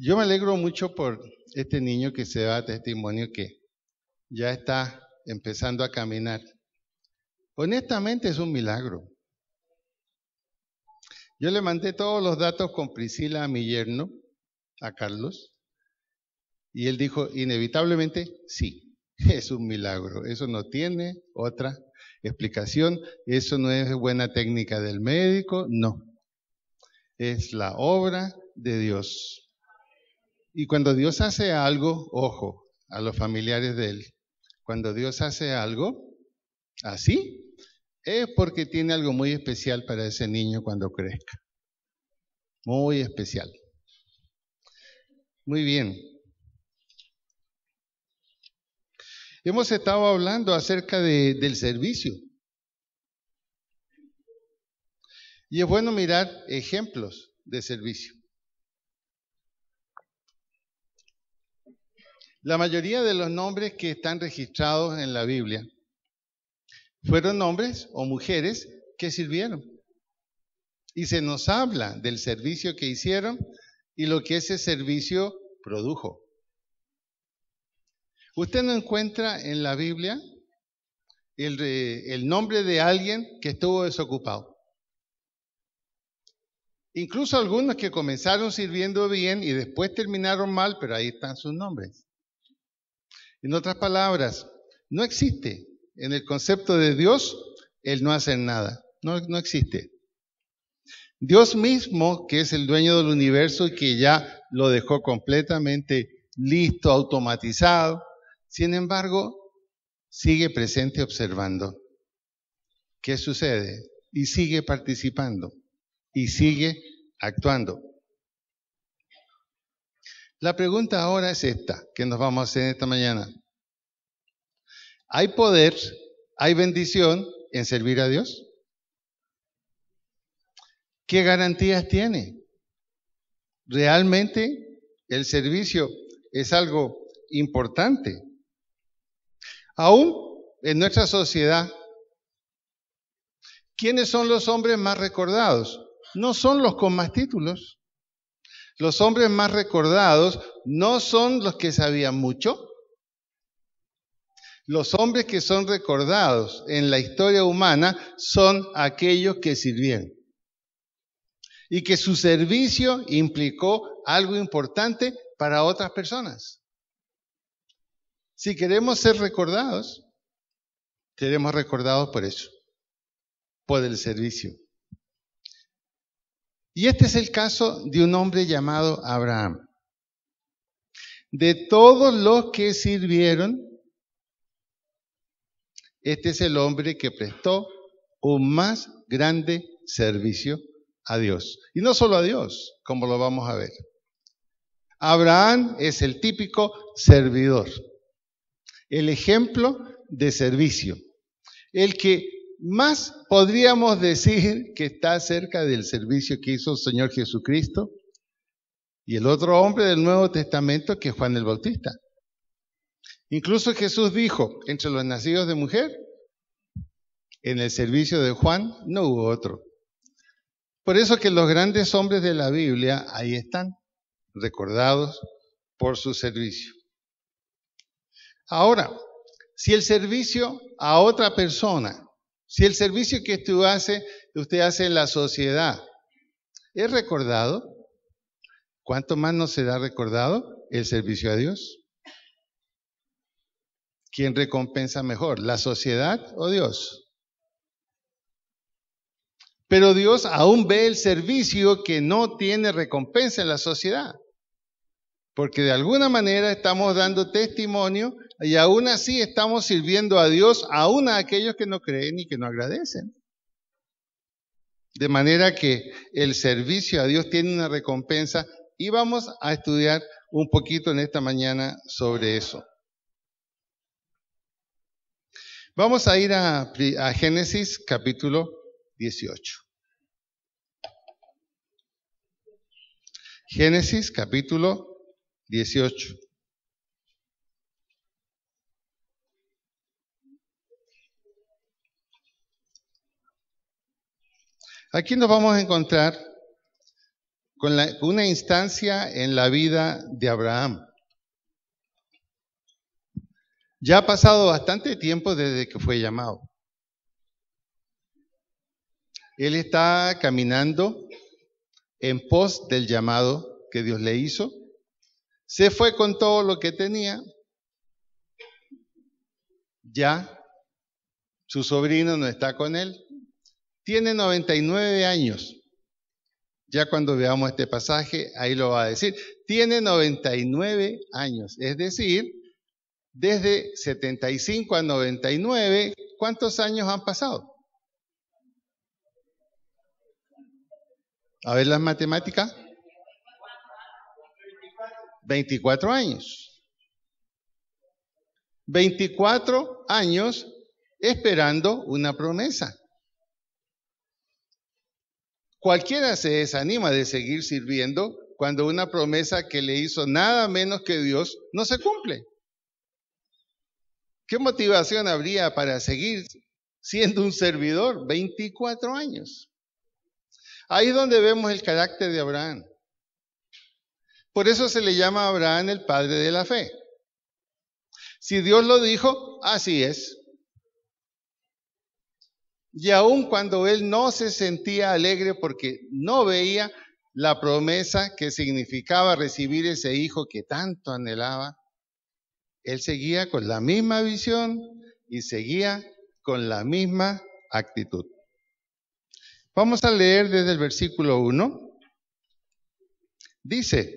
Yo me alegro mucho por este niño que se da testimonio que ya está empezando a caminar. Honestamente es un milagro. Yo le mandé todos los datos con Priscila a mi yerno, a Carlos, y él dijo inevitablemente sí, es un milagro. Eso no tiene otra explicación. Eso no es buena técnica del médico, no. Es la obra de Dios. Y cuando Dios hace algo, ojo, a los familiares de él, cuando Dios hace algo así, es porque tiene algo muy especial para ese niño cuando crezca. Muy especial. Muy bien. Hemos estado hablando acerca del servicio. Y es bueno mirar ejemplos de servicio. La mayoría de los nombres que están registrados en la Biblia fueron hombres o mujeres que sirvieron. Y se nos habla del servicio que hicieron y lo que ese servicio produjo. Usted no encuentra en la Biblia el nombre de alguien que estuvo desocupado. Incluso algunos que comenzaron sirviendo bien y después terminaron mal, pero ahí están sus nombres. En otras palabras, no existe en el concepto de Dios el no hacer nada. No existe. Dios mismo, que es el dueño del universo y que ya lo dejó completamente listo, automatizado, sin embargo, sigue presente observando qué sucede y sigue participando y sigue actuando. La pregunta ahora es esta, que nos vamos a hacer esta mañana. ¿Hay poder, hay bendición en servir a Dios? ¿Qué garantías tiene? ¿Realmente el servicio es algo importante? Aún en nuestra sociedad, ¿quiénes son los hombres más recordados? No son los con más títulos. Los hombres más recordados no son los que sabían mucho. Los hombres que son recordados en la historia humana son aquellos que sirvieron. Y que su servicio implicó algo importante para otras personas. Si queremos ser recordados, seremos recordados por eso, por el servicio. Y este es el caso de un hombre llamado Abraham. De todos los que sirvieron, este es el hombre que prestó un más grande servicio a Dios. Y no solo a Dios, como lo vamos a ver. Abraham es el típico servidor, el ejemplo de servicio, el que más podríamos decir que está cerca del servicio que hizo el Señor Jesucristo y el otro hombre del Nuevo Testamento que es Juan el Bautista. Incluso Jesús dijo, entre los nacidos de mujer, en el servicio de Juan no hubo otro. Por eso que los grandes hombres de la Biblia ahí están, recordados por su servicio. Ahora, si el servicio a otra persona, si el servicio que usted hace en la sociedad es recordado, ¿cuánto más no será recordado el servicio a Dios? ¿Quién recompensa mejor, la sociedad o Dios? Pero Dios aún ve el servicio que no tiene recompensa en la sociedad. Porque de alguna manera estamos dando testimonio y aún así estamos sirviendo a Dios, aún a aquellos que no creen y que no agradecen. De manera que el servicio a Dios tiene una recompensa y vamos a estudiar un poquito en esta mañana sobre eso. Vamos a ir a Génesis capítulo 18. Génesis capítulo 18. Aquí nos vamos a encontrar con una instancia en la vida de Abraham. Ya ha pasado bastante tiempo desde que fue llamado. Él está caminando en pos del llamado que Dios le hizo. Se fue con todo lo que tenía. Ya su sobrino no está con él. Tiene 99 años. Ya cuando veamos este pasaje, ahí lo va a decir. Tiene 99 años. Es decir, desde 75 a 99, ¿cuántos años han pasado? A ver las matemáticas. 24 años. 24 años esperando una promesa. Cualquiera se desanima de seguir sirviendo cuando una promesa que le hizo nada menos que Dios no se cumple. ¿Qué motivación habría para seguir siendo un servidor? 24 años. Ahí es donde vemos el carácter de Abraham. Por eso se le llama a Abraham el padre de la fe. Si Dios lo dijo, así es. Y aun cuando él no se sentía alegre porque no veía la promesa que significaba recibir ese hijo que tanto anhelaba, él seguía con la misma visión y seguía con la misma actitud. Vamos a leer desde el versículo 1. Dice: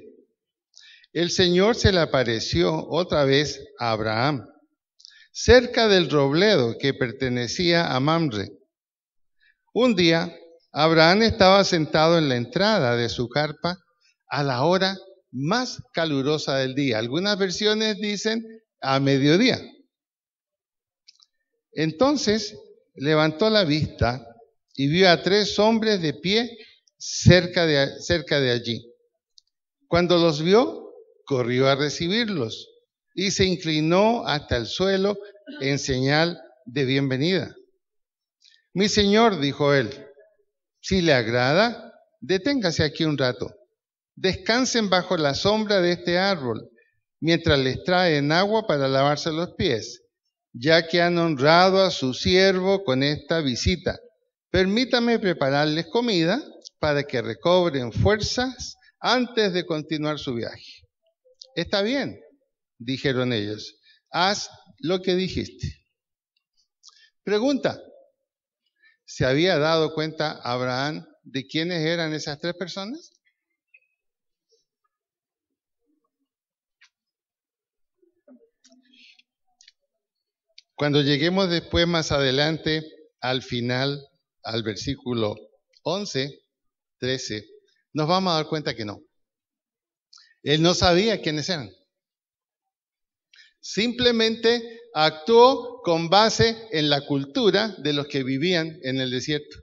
el Señor se le apareció otra vez a Abraham, cerca del robledo que pertenecía a Mamre. Un día, Abraham estaba sentado en la entrada de su carpa a la hora más calurosa del día. Algunas versiones dicen a mediodía. Entonces levantó la vista y vio a 3 hombres de pie cerca de allí. Cuando los vio, corrió a recibirlos y se inclinó hasta el suelo en señal de bienvenida. Mi señor, dijo él, si le agrada, deténgase aquí un rato. Descansen bajo la sombra de este árbol, mientras les traen agua para lavarse los pies, ya que han honrado a su siervo con esta visita. Permítame prepararles comida para que recobren fuerzas antes de continuar su viaje. Está bien, dijeron ellos, haz lo que dijiste. Pregunta: ¿se había dado cuenta Abraham de quiénes eran esas 3 personas? Cuando lleguemos después más adelante al final, al versículo 11, 13, nos vamos a dar cuenta que no. Él no sabía quiénes eran. Simplemente actuó con base en la cultura de los que vivían en el desierto.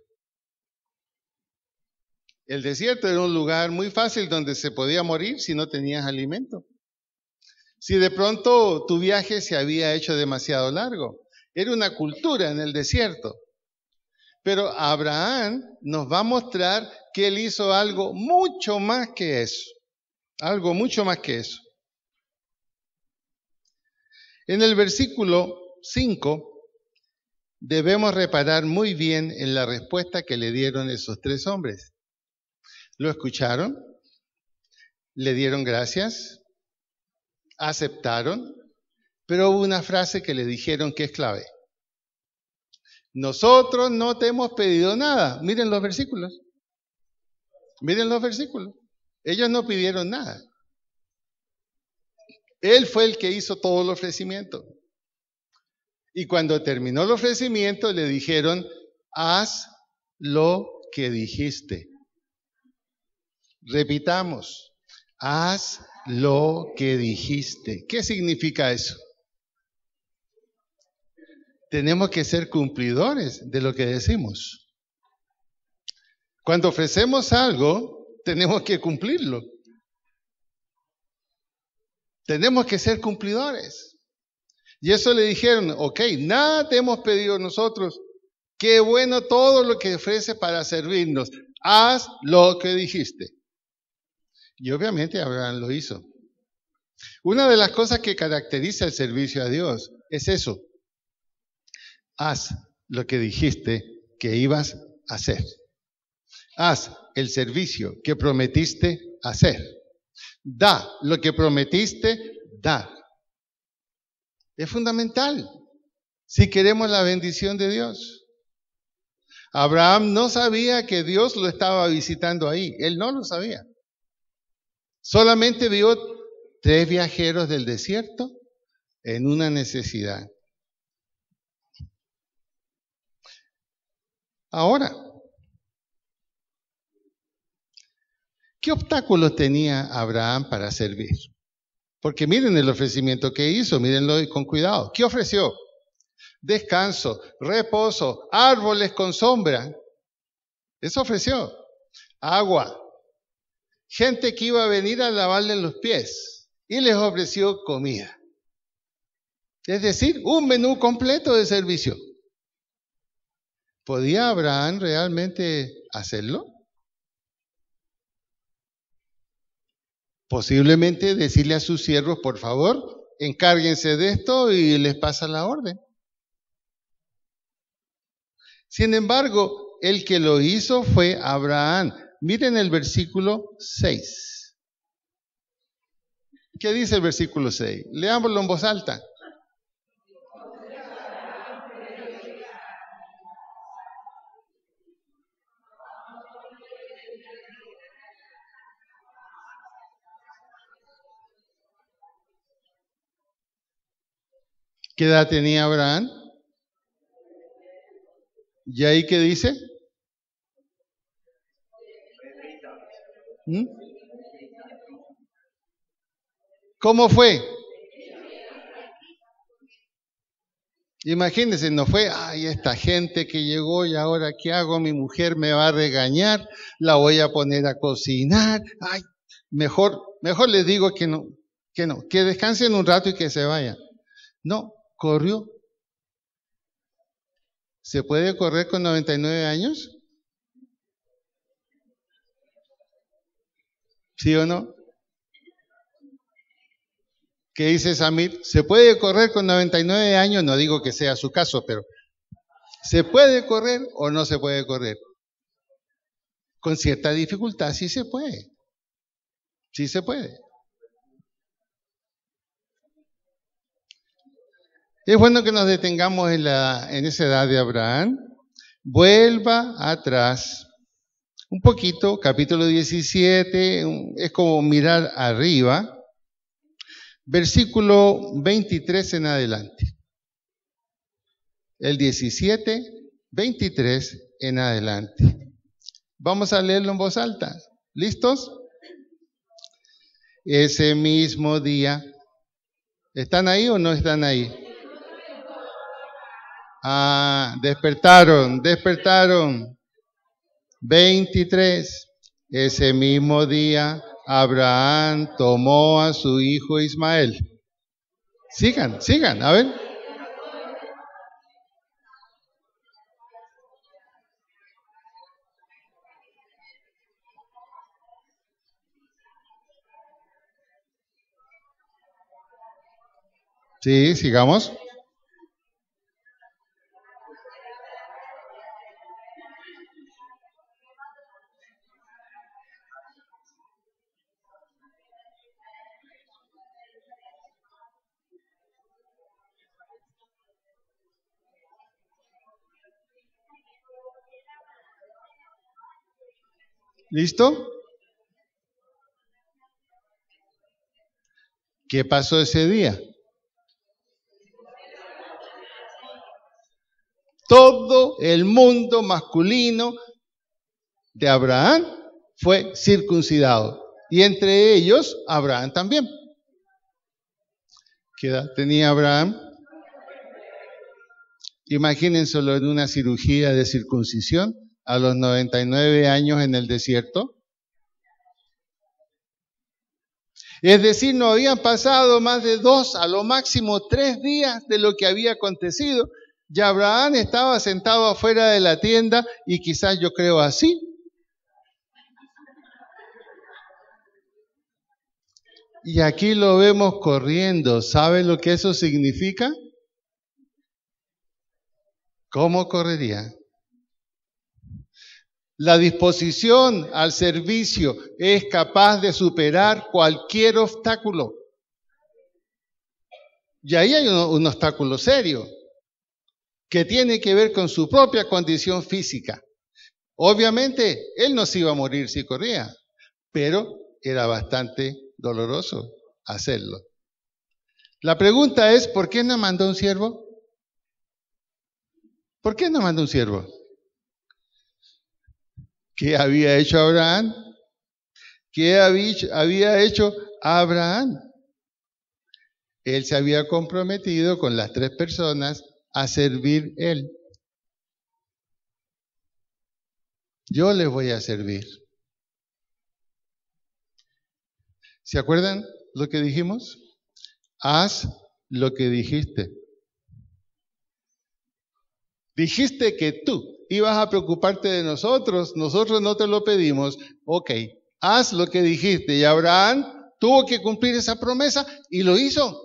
El desierto era un lugar muy fácil donde se podía morir si no tenías alimento. Si de pronto tu viaje se había hecho demasiado largo. Era una cultura en el desierto. Pero Abraham nos va a mostrar que él hizo algo mucho más que eso. Algo mucho más que eso. En el versículo 5 debemos reparar muy bien en la respuesta que le dieron esos 3 hombres. Lo escucharon, le dieron gracias, aceptaron, pero hubo una frase que le dijeron que es clave. Nosotros no te hemos pedido nada. Miren los versículos. Miren los versículos. Ellos no pidieron nada. Él fue el que hizo todo el ofrecimiento. Y cuando terminó el ofrecimiento le dijeron, haz lo que dijiste. Repitamos, haz lo que dijiste. ¿Qué significa eso? Tenemos que ser cumplidores de lo que decimos. Cuando ofrecemos algo, tenemos que cumplirlo. Tenemos que ser cumplidores. Y eso le dijeron, ok, nada te hemos pedido nosotros. Qué bueno todo lo que ofrece para servirnos. Haz lo que dijiste. Y obviamente Abraham lo hizo. Una de las cosas que caracteriza el servicio a Dios es eso. Haz lo que dijiste que ibas a hacer. Haz el servicio que prometiste hacer. Da lo que prometiste dar. Es fundamental si queremos la bendición de Dios. Abraham no sabía que Dios lo estaba visitando ahí. Él no lo sabía. Solamente vio 3 viajeros del desierto en una necesidad. Ahora, ¿qué obstáculos tenía Abraham para servir? Porque miren el ofrecimiento que hizo, mírenlo con cuidado. ¿Qué ofreció? Descanso, reposo, árboles con sombra. Eso ofreció. Agua. Gente que iba a venir a lavarle los pies. Y les ofreció comida. Es decir, un menú completo de servicio. ¿Podía Abraham realmente hacerlo? Posiblemente decirle a sus siervos, por favor, encárguense de esto y les pasa la orden. Sin embargo, el que lo hizo fue Abraham. Miren el versículo 6. ¿Qué dice el versículo 6? Leámoslo en voz alta. ¿Qué edad tenía Abraham? ¿Y ahí qué dice? ¿Cómo fue? Imagínense, no fue, ay, esta gente que llegó y ahora ¿qué hago? Mi mujer me va a regañar, la voy a poner a cocinar, ay, mejor les digo que no, que descansen un rato y que se vayan. No, corrió. ¿Se puede correr con 99 años? ¿Sí o no? ¿Qué dice Samir? ¿Se puede correr con 99 años? No digo que sea su caso, pero ¿se puede correr o no se puede correr? Con cierta dificultad sí se puede. Sí se puede. Es bueno que nos detengamos en esa edad de Abraham. Vuelva atrás un poquito, capítulo 17, es como mirar arriba, versículo 23 en adelante. El 17, 23 en adelante. Vamos a leerlo en voz alta. ¿Listos? Ese mismo día. ¿Están ahí o no están ahí? Ah, despertaron. 23. Ese mismo día, Abraham tomó a su hijo Ismael. Sigan, a ver. Sí, sigamos. ¿Listo? ¿Qué pasó ese día? Todo el mundo masculino de Abraham fue circuncidado. Y entre ellos, Abraham también. ¿Qué edad tenía Abraham? Imagínenselo en una cirugía de circuncisión a los 99 años en el desierto. Es decir, no habían pasado más de 2, a lo máximo 3 días de lo que había acontecido. Y Abraham estaba sentado afuera de la tienda y quizás yo creo así. Y aquí lo vemos corriendo. ¿Sabe lo que eso significa? ¿Cómo correría? La disposición al servicio es capaz de superar cualquier obstáculo. Y ahí hay un obstáculo serio que tiene que ver con su propia condición física. Obviamente, él no se iba a morir si corría, pero era bastante doloroso hacerlo. La pregunta es, ¿por qué no mandó un siervo? ¿Por qué no mandó un siervo? ¿Qué había hecho Abraham? ¿Qué había hecho Abraham? Él se había comprometido con las 3 personas a servir él. Yo les voy a servir. ¿Se acuerdan lo que dijimos? Haz lo que dijiste. Dijiste que tú ibas a preocuparte de nosotros no te lo pedimos. Ok, haz lo que dijiste. Y Abraham tuvo que cumplir esa promesa y lo hizo.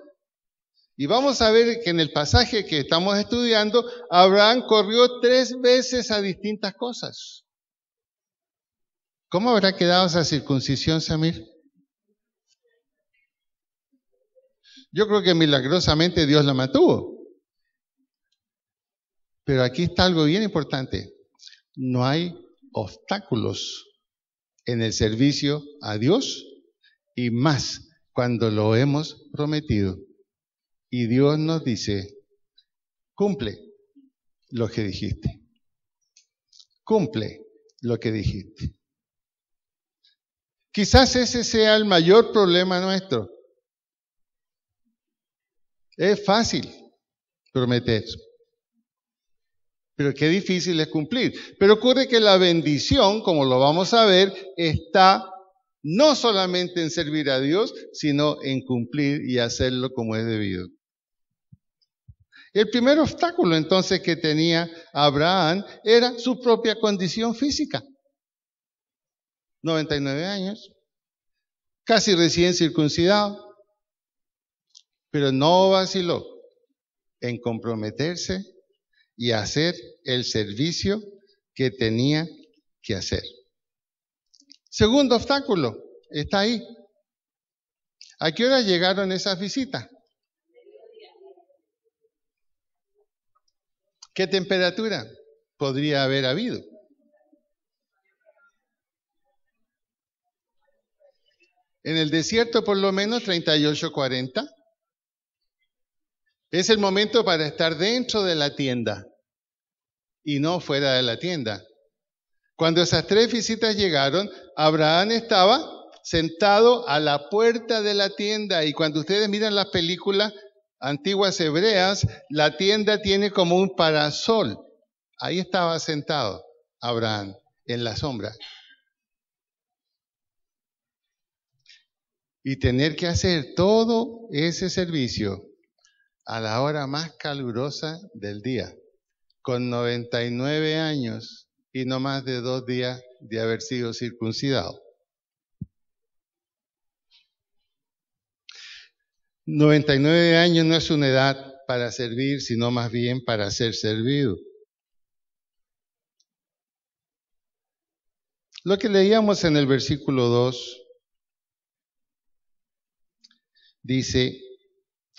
Y vamos a ver que en el pasaje que estamos estudiando, Abraham corrió 3 veces a distintas cosas. ¿Cómo habrá quedado esa circuncisión, Samir? Yo creo que milagrosamente Dios la mantuvo. Pero aquí está algo bien importante. No hay obstáculos en el servicio a Dios y más cuando lo hemos prometido. Y Dios nos dice, cumple lo que dijiste. Cumple lo que dijiste. Quizás ese sea el mayor problema nuestro. Es fácil prometer, pero qué difícil es cumplir. Pero ocurre que la bendición, como lo vamos a ver, está no solamente en servir a Dios, sino en cumplir y hacerlo como es debido. El primer obstáculo entonces que tenía Abraham era su propia condición física. 99 años, casi recién circuncidado, pero no vaciló en comprometerse y hacer el servicio que tenía que hacer. Segundo obstáculo, está ahí. ¿A qué hora llegaron esas visitas? ¿Qué temperatura podría haber habido? En el desierto por lo menos 38, 40. Es el momento para estar dentro de la tienda y no fuera de la tienda. Cuando esas 3 visitas llegaron, Abraham estaba sentado a la puerta de la tienda y cuando ustedes miran las películas antiguas hebreas, la tienda tiene como un parasol. Ahí estaba sentado Abraham en la sombra. Y tener que hacer todo ese servicio a la hora más calurosa del día, con 99 años y no más de 2 días de haber sido circuncidado. 99 años no es una edad para servir, sino más bien para ser servido. Lo que leíamos en el versículo 2 dice,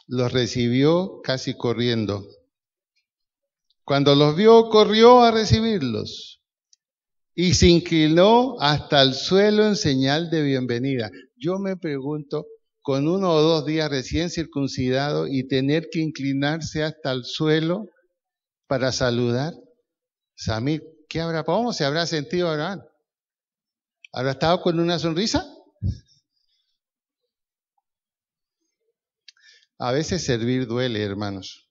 los recibió casi corriendo. Cuando los vio, corrió a recibirlos y se inclinó hasta el suelo en señal de bienvenida. Yo me pregunto, con 1 o 2 días recién circuncidado y tener que inclinarse hasta el suelo para saludar, Samir, ¿cómo se habrá sentido Abraham? ¿Habrá estado con una sonrisa? A veces servir duele, hermanos.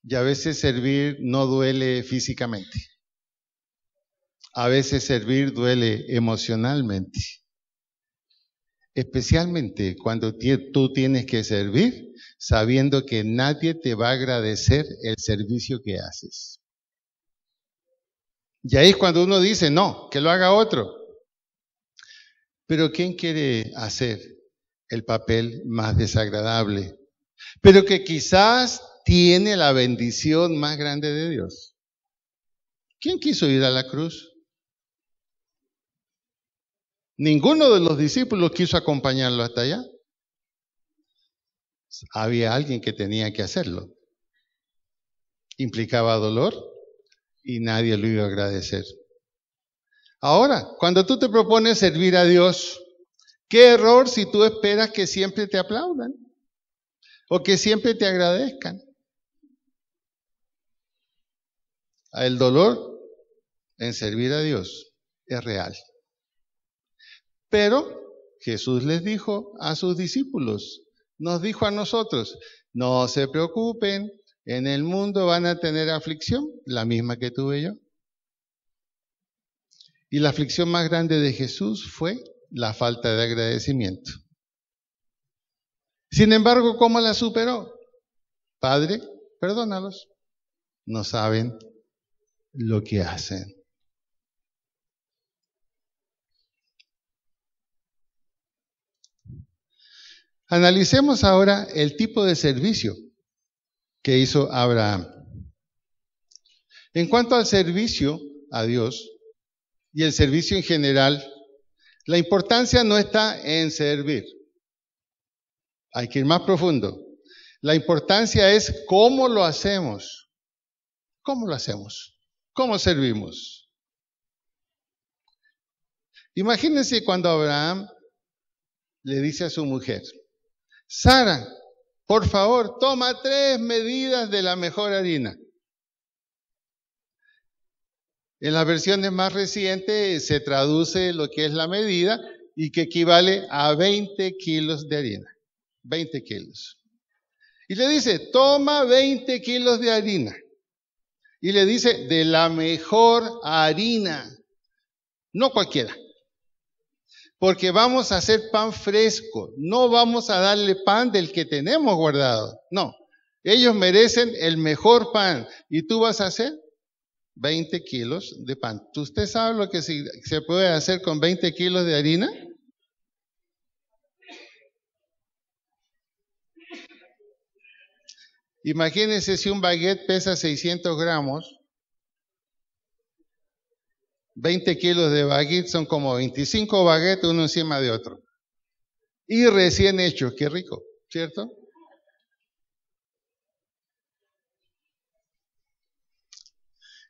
Y a veces servir no duele físicamente. A veces servir duele emocionalmente. Especialmente cuando tú tienes que servir sabiendo que nadie te va a agradecer el servicio que haces. Y ahí es cuando uno dice, no, que lo haga otro. Pero ¿quién quiere hacer el papel más desagradable? Pero que quizás tiene la bendición más grande de Dios. ¿Quién quiso ir a la cruz? Ninguno de los discípulos quiso acompañarlo hasta allá. Había alguien que tenía que hacerlo. Implicaba dolor y nadie lo iba a agradecer. Ahora, cuando tú te propones servir a Dios, qué error si tú esperas que siempre te aplaudan o que siempre te agradezcan. El dolor en servir a Dios es real. Pero Jesús les dijo a sus discípulos, nos dijo a nosotros, no se preocupen, en el mundo van a tener aflicción, la misma que tuve yo. Y la aflicción más grande de Jesús fue la falta de agradecimiento. Sin embargo, ¿cómo la superó? Padre, perdónalos, no saben lo que hacen. Analicemos ahora el tipo de servicio que hizo Abraham. En cuanto al servicio a Dios y el servicio en general, la importancia no está en servir. Hay que ir más profundo. La importancia es cómo lo hacemos. ¿Cómo lo hacemos? ¿Cómo servimos? Imagínense cuando Abraham le dice a su mujer, Sara, por favor, toma 3 medidas de la mejor harina. En las versiones más recientes se traduce lo que es la medida y que equivale a 20 kilos de harina. 20 kilos. Y le dice, toma 20 kilos de harina. Y le dice, de la mejor harina. No cualquiera. Porque vamos a hacer pan fresco, no vamos a darle pan del que tenemos guardado. No, ellos merecen el mejor pan. ¿Y tú vas a hacer? 20 kilos de pan. ¿Usted sabe lo que se puede hacer con 20 kilos de harina? Imagínense si un baguette pesa 600 gramos. 20 kilos de baguette son como 25 baguettes uno encima de otro. Y recién hechos, qué rico, ¿cierto?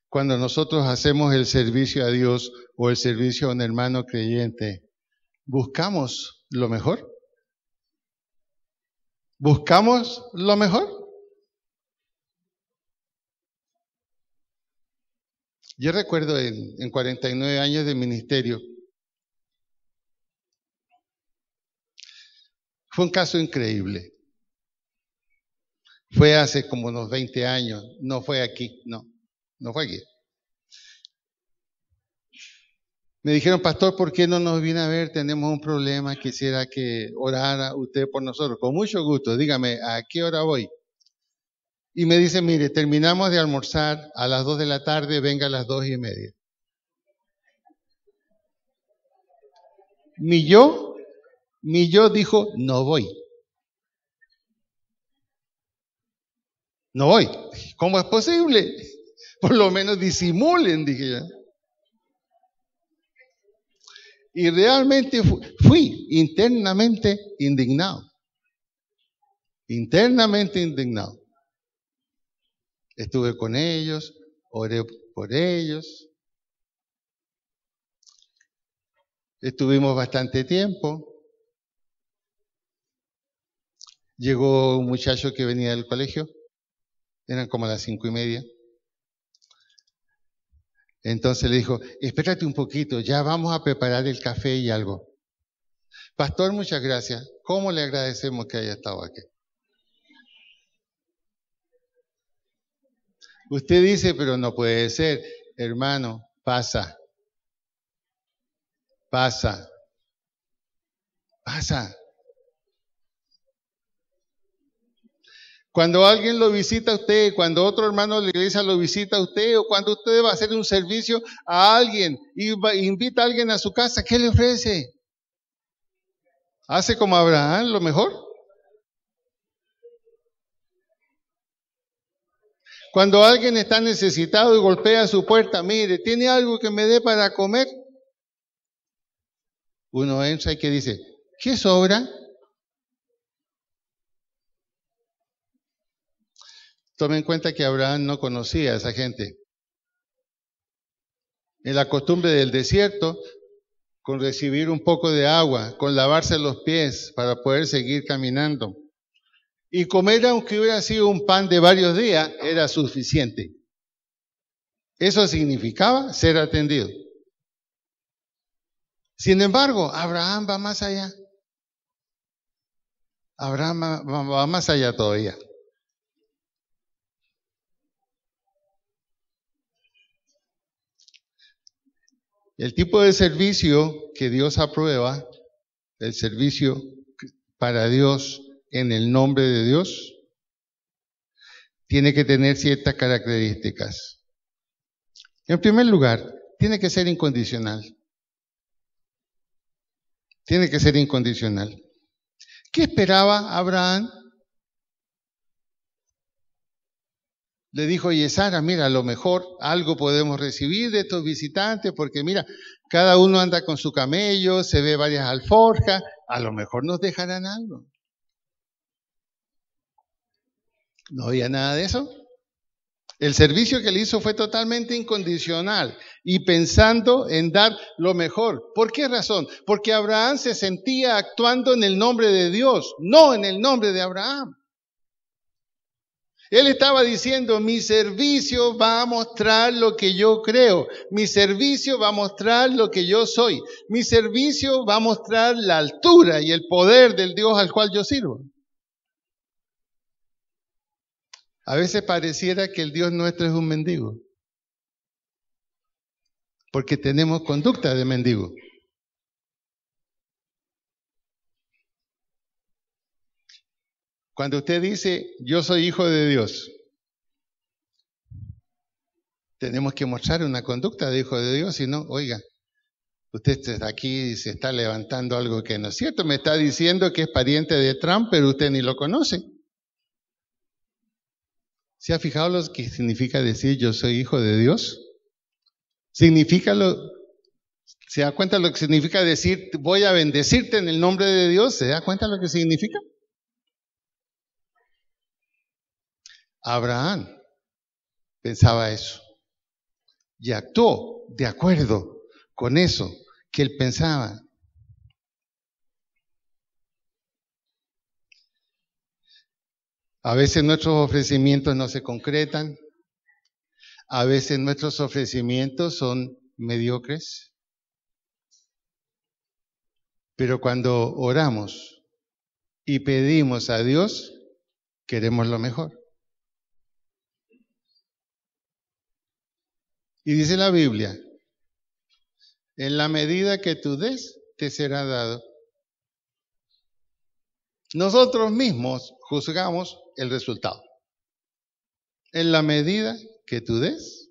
Cuando nosotros hacemos el servicio a Dios o el servicio a un hermano creyente, ¿buscamos lo mejor? ¿Buscamos lo mejor? Yo recuerdo en 49 años de ministerio, fue un caso increíble. Fue hace como unos 20 años, no fue aquí, no fue aquí. Me dijeron, pastor, ¿por qué no nos viene a ver? Tenemos un problema, quisiera que orara usted por nosotros. Con mucho gusto, dígame, ¿a qué hora voy? Y me dice, mire, terminamos de almorzar a las 2 de la tarde, venga a las 2:30. Mi yo dijo, no voy. No voy. ¿Cómo es posible? Por lo menos disimulen, dije yo. Y realmente fui internamente indignado. Internamente indignado. Estuve con ellos, oré por ellos. Estuvimos bastante tiempo. Llegó un muchacho que venía del colegio. Eran como las 5:30. Entonces le dijo, espérate un poquito, ya vamos a preparar el café y algo. Pastor, muchas gracias. ¿Cómo le agradecemos que haya estado aquí? Usted dice, pero no puede ser. Hermano, pasa. Cuando alguien lo visita a usted, cuando otro hermano de la iglesia lo visita a usted, o cuando usted va a hacer un servicio a alguien y invita a alguien a su casa, ¿qué le ofrece? Hace como Abraham lo mejor. Cuando alguien está necesitado y golpea su puerta, mire, ¿tiene algo que me dé para comer? Uno entra y que dice, ¿qué sobra? Tome en cuenta que Abraham no conocía a esa gente. En la costumbre del desierto, con recibir un poco de agua, con lavarse los pies para poder seguir caminando. Y comer, aunque hubiera sido un pan de varios días, era suficiente. Eso significaba ser atendido. Sin embargo, Abraham va más allá. Abraham va más allá todavía. El tipo de servicio que Dios aprueba, el servicio para Dios en el nombre de Dios, tiene que tener ciertas características. En primer lugar, tiene que ser incondicional. Tiene que ser incondicional. ¿Qué esperaba Abraham? Le dijo, oye, Sara, mira, a lo mejor algo podemos recibir de estos visitantes, porque mira, cada uno anda con su camello, se ve varias alforjas, a lo mejor nos dejarán algo. No había nada de eso. El servicio que le hizo fue totalmente incondicional y pensando en dar lo mejor. ¿Por qué razón? Porque Abraham se sentía actuando en el nombre de Dios, no en el nombre de Abraham. Él estaba diciendo, mi servicio va a mostrar lo que yo creo, mi servicio va a mostrar lo que yo soy, mi servicio va a mostrar la altura y el poder del Dios al cual yo sirvo. A veces pareciera que el Dios nuestro es un mendigo, porque tenemos conducta de mendigo. Cuando usted dice, yo soy hijo de Dios, tenemos que mostrar una conducta de hijo de Dios, si no, oiga, usted está aquí y se está levantando algo que no es cierto, me está diciendo que es pariente de Trump, pero usted ni lo conoce. ¿Se ha fijado lo que significa decir yo soy hijo de Dios? ¿Se da cuenta lo que significa decir voy a bendecirte en el nombre de Dios? ¿Se da cuenta lo que significa? Abraham pensaba eso y actuó de acuerdo con eso que él pensaba. A veces nuestros ofrecimientos no se concretan, a veces nuestros ofrecimientos son mediocres, pero cuando oramos y pedimos a Dios, queremos lo mejor. Y dice la Biblia, en la medida que tú des, te será dado. Nosotros mismos juzgamos el resultado. En la medida que tú des,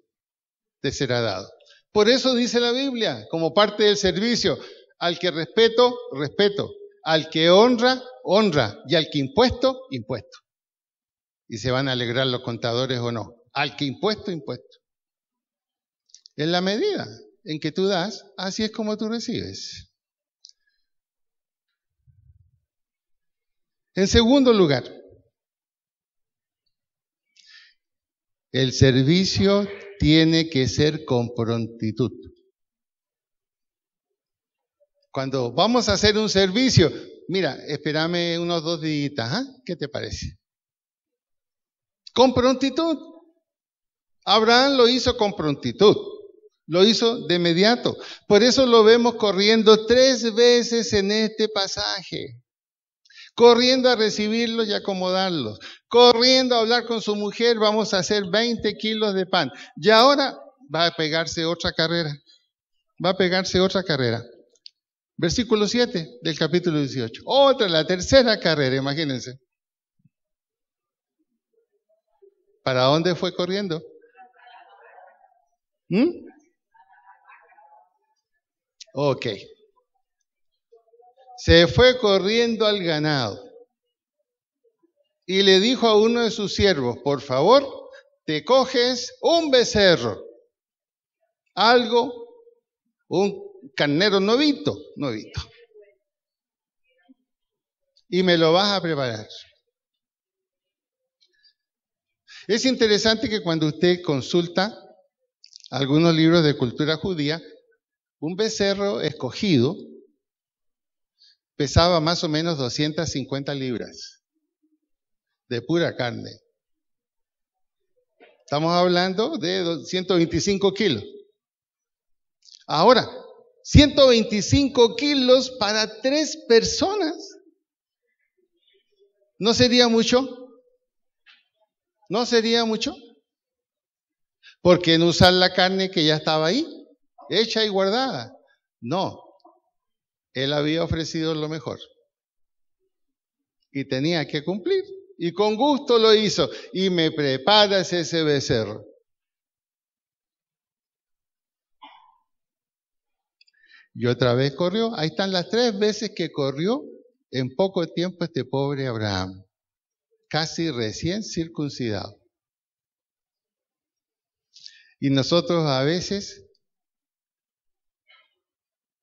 te será dado. Por eso dice la Biblia, como parte del servicio, al que respeto, respeto. Al que honra, honra. Y al que impuesto, impuesto. Y se van a alegrar los contadores o no. Al que impuesto, impuesto. En la medida en que tú das, así es como tú recibes. En segundo lugar, el servicio tiene que ser con prontitud. Cuando vamos a hacer un servicio, mira, espérame unos 2 días, ¿ah? ¿Qué te parece? Con prontitud. Abraham lo hizo con prontitud. Lo hizo de inmediato. Por eso lo vemos corriendo 3 veces en este pasaje. Corriendo a recibirlos y acomodarlos. Corriendo a hablar con su mujer, vamos a hacer 20 kilos de pan. Y ahora va a pegarse otra carrera. Va a pegarse otra carrera. Versículo 7 del capítulo 18. Otra, la tercera carrera, imagínense. ¿Para dónde fue corriendo? Ok. se fue corriendo al ganado y le dijo a uno de sus siervos, por favor, te coges un becerro, algo, un carnero novito, y me lo vas a preparar. Es interesante que cuando usted consulta algunos libros de cultura judía, un becerro escogido pesaba más o menos 250 libras de pura carne. Estamos hablando de 125 kilos. Ahora, 125 kilos para 3 personas. ¿No sería mucho? ¿No sería mucho? ¿Por qué no usar la carne que ya estaba ahí, hecha y guardada? No, él había ofrecido lo mejor y tenía que cumplir. Y con gusto lo hizo. Y me preparas ese becerro. Y otra vez corrió. Ahí están las 3 veces que corrió en poco tiempo este pobre Abraham, casi recién circuncidado. Y nosotros a veces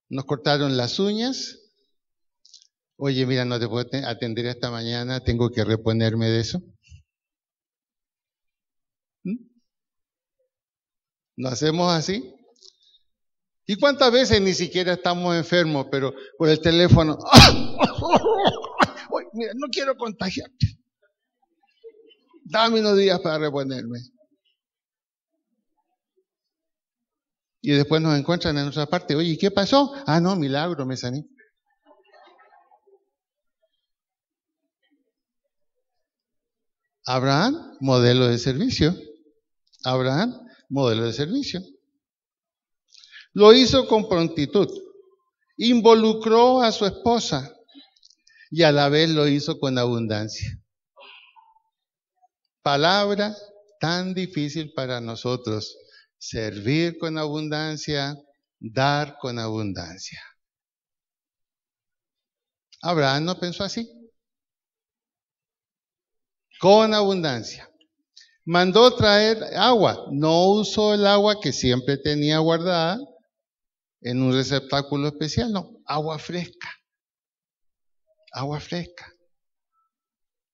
nos cortaron las uñas. Oye, mira, no te puedo atender esta mañana, tengo que reponerme de eso. ¿No hacemos así? ¿Y cuántas veces ni siquiera estamos enfermos, pero por el teléfono? Oye, mira, no quiero contagiarte. Dame unos días para reponerme. Y después nos encuentran en otra parte. Oye, ¿qué pasó? Ah, no, milagro, me sané. Abraham, modelo de servicio. Abraham, modelo de servicio. Lo hizo con prontitud. Involucró a su esposa y a la vez lo hizo con abundancia. Palabra tan difícil para nosotros. Servir con abundancia, dar con abundancia. Abraham no pensó así. Con abundancia. Mandó traer agua. No usó el agua que siempre tenía guardada en un receptáculo especial. No, agua fresca. Agua fresca.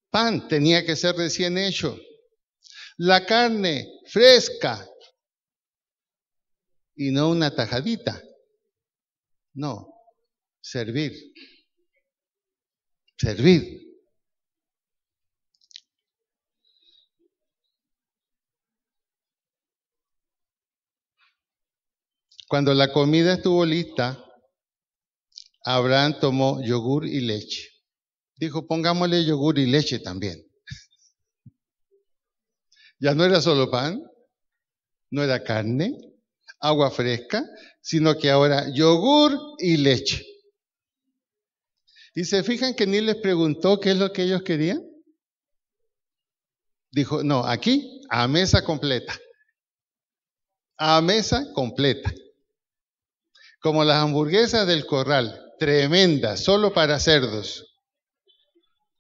Pan tenía que ser recién hecho. La carne fresca. Y no una tajadita. No, servir. Servir. Cuando la comida estuvo lista, Abraham tomó yogur y leche. Dijo, pongámosle yogur y leche también. Ya no era solo pan, no era carne, agua fresca, sino que ahora yogur y leche. Y se fijan que ni les preguntó qué es lo que ellos querían. Dijo, no, aquí a mesa completa. A mesa completa. Como las hamburguesas del Corral, tremendas, solo para cerdos.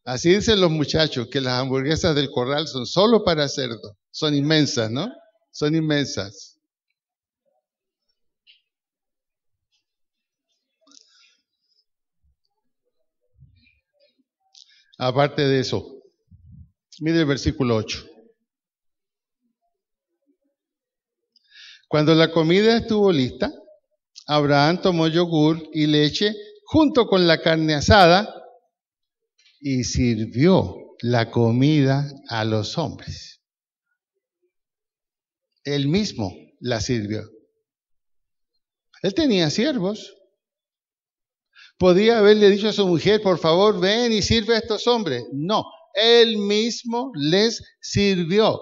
Así dicen los muchachos, que las hamburguesas del Corral son solo para cerdos. Son inmensas, ¿no? Son inmensas. Aparte de eso, mire el versículo 8. Cuando la comida estuvo lista, Abraham tomó yogur y leche junto con la carne asada y sirvió la comida a los hombres. Él mismo la sirvió. Él tenía siervos. Podía haberle dicho a su mujer, por favor, ven y sirve a estos hombres. No, él mismo les sirvió.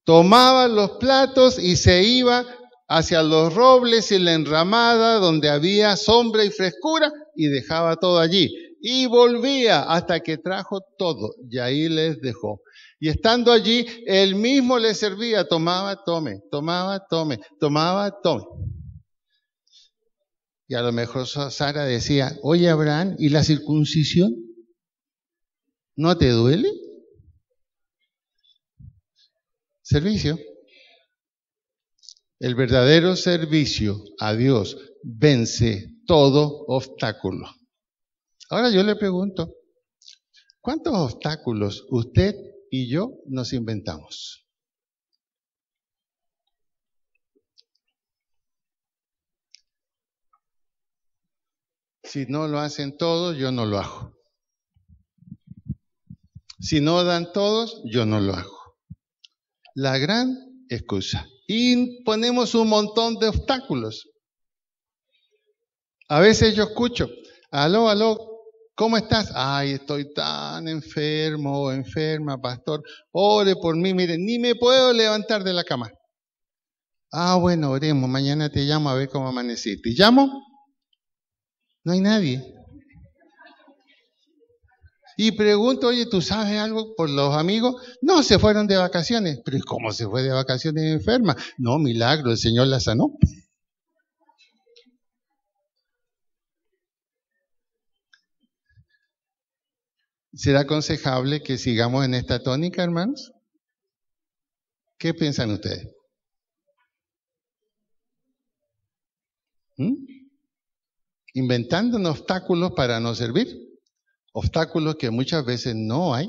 Tomaba los platos y se iba hacia los robles y la enramada donde había sombra y frescura y dejaba todo allí. Y volvía hasta que trajo todo y ahí les dejó. Y estando allí, él mismo les servía, tomaba, tome, tomaba, tome, tomaba, tome. Y a lo mejor Sara decía, oye Abraham, ¿y la circuncisión? ¿No te duele? Servicio. El verdadero servicio a Dios vence todo obstáculo. Ahora yo le pregunto, ¿cuántos obstáculos usted y yo nos inventamos? Si no lo hacen todos, yo no lo hago. Si no dan todos, yo no lo hago. La gran excusa. Y ponemos un montón de obstáculos. A veces yo escucho, aló, ¿cómo estás? Ay, estoy tan enfermo o enferma, pastor. Ore por mí, miren, ni me puedo levantar de la cama. Ah, bueno, oremos, mañana te llamo a ver cómo amaneciste. ¿Te llamo? No hay nadie. Y pregunto, oye, ¿tú sabes algo por los amigos? No, se fueron de vacaciones. Pero ¿cómo se fue de vacaciones enferma? No, milagro, el Señor la sanó. ¿Será aconsejable que sigamos en esta tónica, hermanos? ¿Qué piensan ustedes? Inventando obstáculos para no servir. Obstáculos que muchas veces no hay.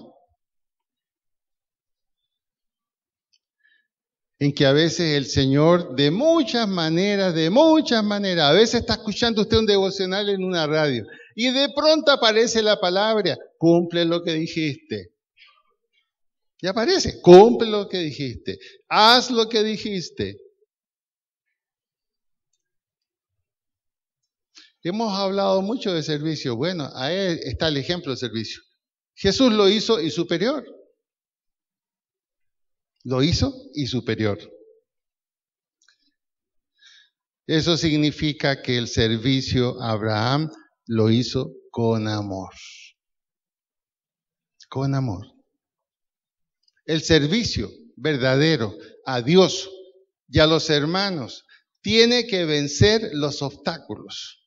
En que a veces el Señor, de muchas maneras, a veces está escuchando usted un devocional en una radio y de pronto aparece la palabra, cumple lo que dijiste. Y aparece, cumple lo que dijiste, haz lo que dijiste. Hemos hablado mucho de servicio. Bueno, ahí está el ejemplo de servicio. Jesús lo hizo y superior. Lo hizo y superior. Eso significa que el servicio a Abraham lo hizo con amor. Con amor. El servicio verdadero a Dios y a los hermanos tiene que vencer los obstáculos.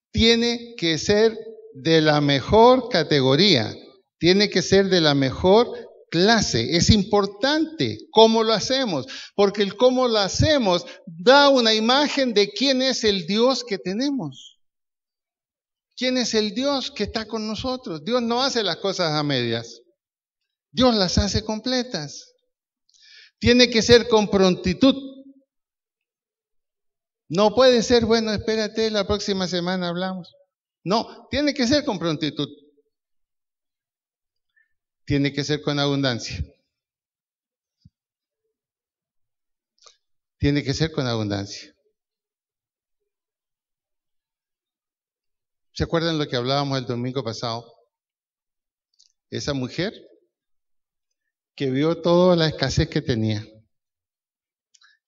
Tiene que ser de la mejor categoría, tiene que ser de la mejor clase. Es importante cómo lo hacemos, porque el cómo lo hacemos da una imagen de quién es el Dios que tenemos. ¿Quién es el Dios que está con nosotros? Dios no hace las cosas a medias. Dios las hace completas. Tiene que ser con prontitud. No puede ser, bueno, espérate, la próxima semana hablamos. No, tiene que ser con prontitud. Tiene que ser con abundancia. Tiene que ser con abundancia. ¿Se acuerdan lo que hablábamos el domingo pasado? Esa mujer que vio toda la escasez que tenía.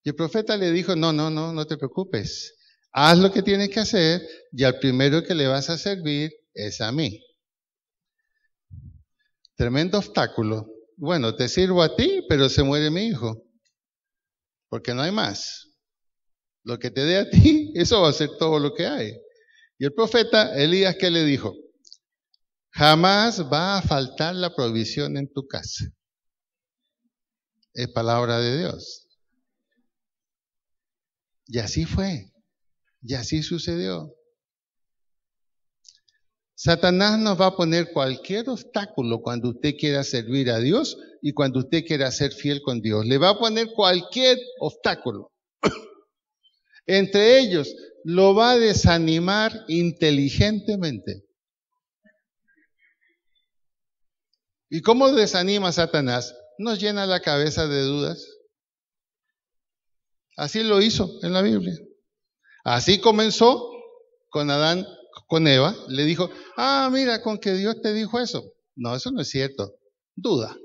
Y el profeta le dijo, no te preocupes. Haz lo que tienes que hacer y al primero que le vas a servir es a mí. Tremendo obstáculo. Bueno, te sirvo a ti, pero se muere mi hijo. Porque no hay más. Lo que te dé a ti, eso va a ser todo lo que hay. Y el profeta Elías, ¿qué le dijo? Jamás va a faltar la provisión en tu casa. Es palabra de Dios. Y así fue. Y así sucedió. Satanás nos va a poner cualquier obstáculo cuando usted quiera servir a Dios y cuando usted quiera ser fiel con Dios. Le va a poner cualquier obstáculo. Entre ellos, lo va a desanimar inteligentemente. ¿Y cómo desanima a Satanás? Nos llena la cabeza de dudas. Así lo hizo en la Biblia. Así comenzó con Adán, con Eva. Le dijo, mira, con que Dios te dijo eso. No, eso no es cierto. Duda.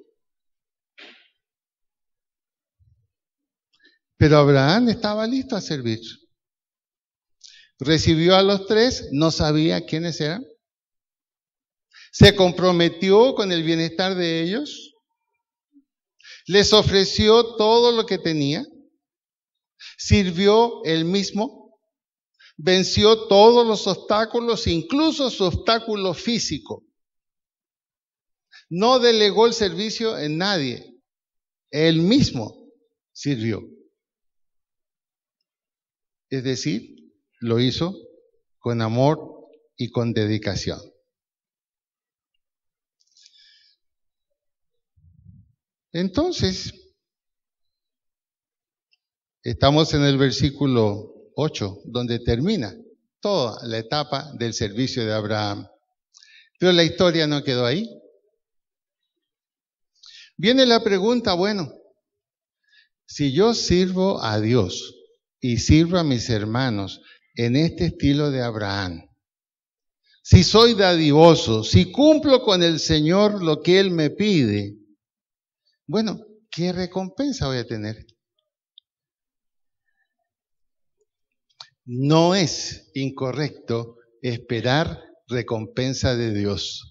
Pero Abraham estaba listo a servir. Recibió a los tres, no sabía quiénes eran. Se comprometió con el bienestar de ellos. Les ofreció todo lo que tenía. Sirvió él mismo. Venció todos los obstáculos, incluso su obstáculo físico. No delegó el servicio en nadie. Él mismo sirvió. Es decir, lo hizo con amor y con dedicación. Entonces, estamos en el versículo 8, donde termina toda la etapa del servicio de Abraham. Pero la historia no quedó ahí. Viene la pregunta, bueno, si yo sirvo a Dios y sirvo a mis hermanos en este estilo de Abraham, si soy dadivoso, si cumplo con el Señor lo que Él me pide, bueno, ¿qué recompensa voy a tener? No es incorrecto esperar recompensa de Dios.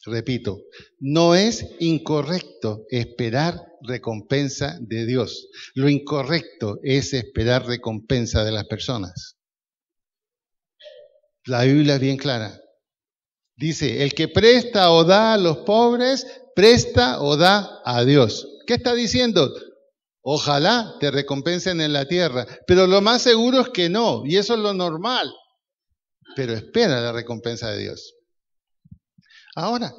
Repito, no es incorrecto esperar recompensa de Dios. Lo incorrecto es esperar recompensa de las personas. La Biblia es bien clara. Dice, el que presta o da a los pobres, presta o da a Dios. ¿Qué está diciendo? Ojalá te recompensen en la tierra, pero lo más seguro es que no, y eso es lo normal. Pero espera la recompensa de Dios. Ahora,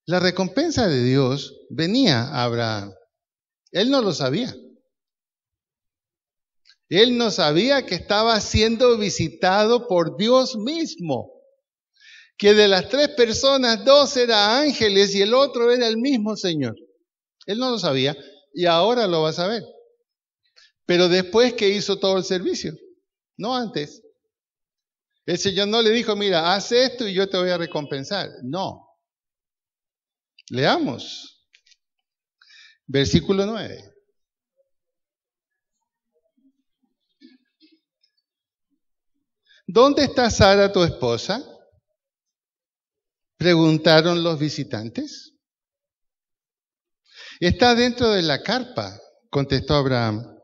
la recompensa de Dios venía a Abraham. Él no lo sabía. Él no sabía que estaba siendo visitado por Dios mismo. Que de las 3 personas, 2 eran ángeles y el otro era el mismo Señor. Él no lo sabía y ahora lo va a saber. Pero después que hizo todo el servicio, no antes. El Señor no le dijo, mira, haz esto y yo te voy a recompensar. No. Leamos. Versículo 9. ¿Dónde está Sara, tu esposa? Preguntaron los visitantes. Está dentro de la carpa, contestó Abraham.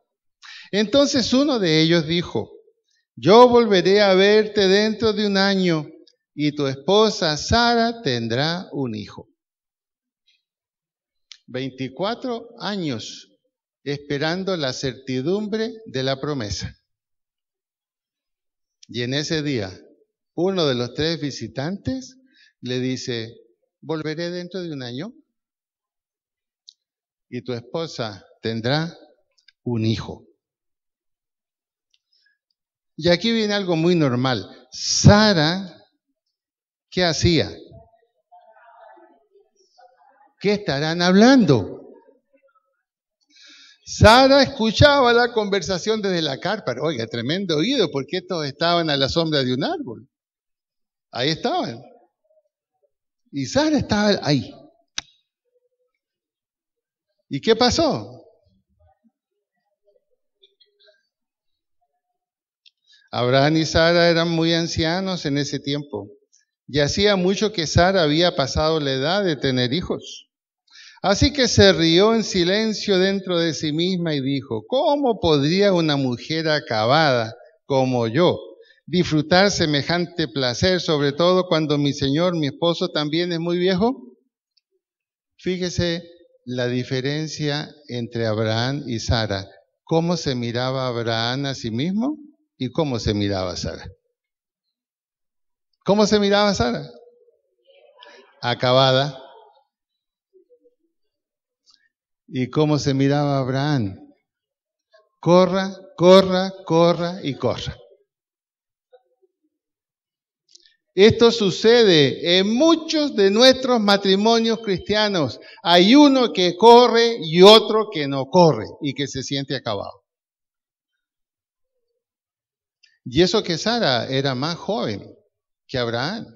Entonces uno de ellos dijo, yo volveré a verte dentro de un año y tu esposa Sara tendrá un hijo. 24 años esperando la certidumbre de la promesa. Y en ese día, uno de los 3 visitantes le dice, volveré dentro de un año y tu esposa tendrá un hijo. Y aquí viene algo muy normal. Sara, ¿qué hacía? ¿Qué estarán hablando? Sara escuchaba la conversación desde la carpa. Oiga, tremendo oído, porque estos estaban a la sombra de un árbol. Ahí estaban. Y Sara estaba ahí. ¿Y qué pasó? Abraham y Sara eran muy ancianos en ese tiempo. Y hacía mucho que Sara había pasado la edad de tener hijos. Así que se rió en silencio dentro de sí misma y dijo, ¿cómo podría una mujer acabada como yo disfrutar semejante placer, sobre todo cuando mi señor, mi esposo, también es muy viejo? Fíjese la diferencia entre Abraham y Sara. ¿Cómo se miraba Abraham a sí mismo y cómo se miraba Sara? ¿Cómo se miraba Sara? Acabada. ¿Y cómo se miraba Abraham? Corra, corra, corra y corra. Esto sucede en muchos de nuestros matrimonios cristianos. Hay uno que corre y otro que no corre y que se siente acabado. Y eso que Sara era más joven que Abraham.